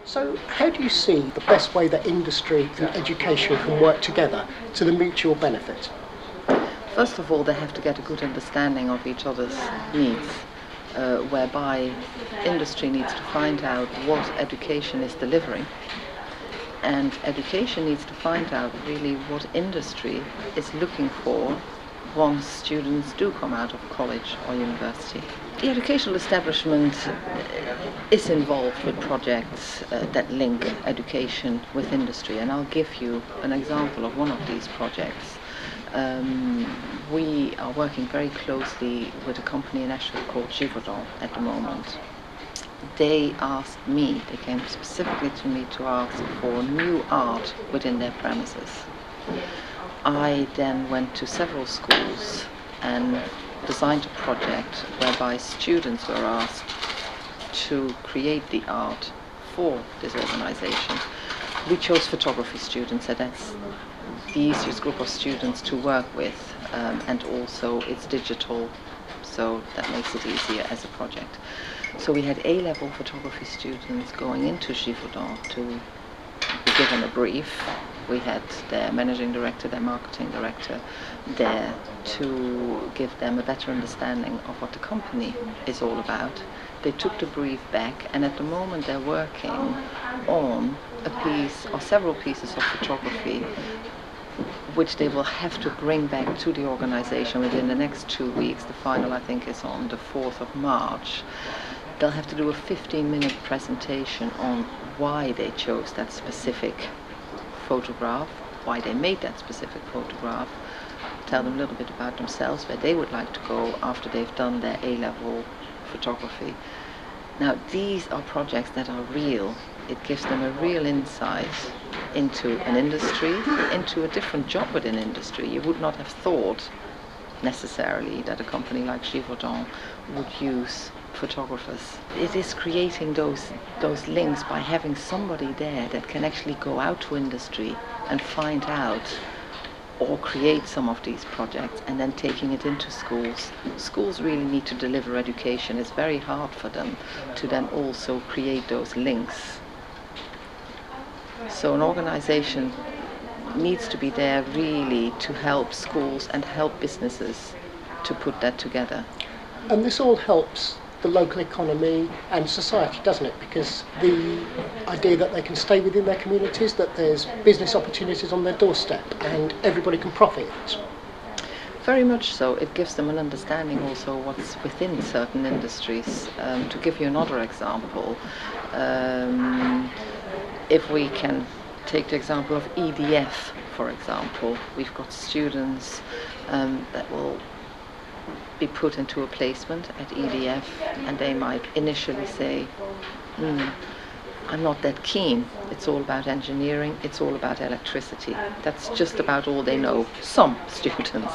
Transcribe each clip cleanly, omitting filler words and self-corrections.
So how do you see the best way that industry and education can work together to the mutual benefit? First of all, they have to get a good understanding of each other's needs, whereby industry needs to find out what education is delivering, and education needs to find out really what industry is looking for once students do come out of college or university. The educational establishment is involved with projects that link education with industry, and I'll give you an example of one of these projects. We are working very closely with a company in Ashford called Givaudan at the moment. They asked me, they came specifically to me to ask for new art within their premises. I then went to several schools and designed a project whereby students were asked to create the art for this organization. We chose photography students, and that's the easiest group of students to work with, and also it's digital, so that makes it easier as a project. So we had A-level photography students going into Givaudan to be given a brief. We had their managing director, their marketing director there to give them a better understanding of what the company is all about. They took the brief back, and at the moment they're working on a piece or several pieces of photography which they will have to bring back to the organization within the next 2 weeks. The final, I think, is on the 4th of March. They'll have to do a 15-minute presentation on why they chose that specific photograph, why they made that specific photograph, tell them a little bit about themselves, where they would like to go after they've done their A-level photography. Now, these are projects that are real. It gives them a real insight into an industry, into a different job within industry. You would not have thought necessarily that a company like Givaudan would use photographers. It is creating those links by having somebody there that can actually go out to industry and find out or create some of these projects and then taking it into schools. Schools really need to deliver education. It's very hard for them to then also create those links. So an organization needs to be there really to help schools and help businesses to put that together. And this all helps the local economy and society, doesn't it? Because the idea that they can stay within their communities, that there's business opportunities on their doorstep and everybody can profit. Very much so. It gives them an understanding also what's within certain industries. To give you another example, if we can take the example of EDF, for example, we've got students that will be put into a placement at EDF, and they might initially say, I'm not that keen. It's all about engineering, it's all about electricity. That's just about all they know, some students.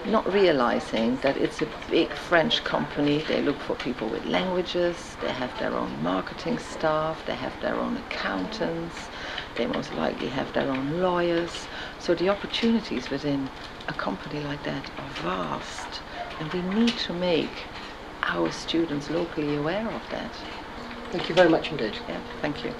Not realizing that it's a big French company. They look for people with languages, they have their own marketing staff, they have their own accountants, they most likely have their own lawyers. So the opportunities within a company like that are vast, and we need to make our students locally aware of that. Thank you very much indeed. Yeah, thank you.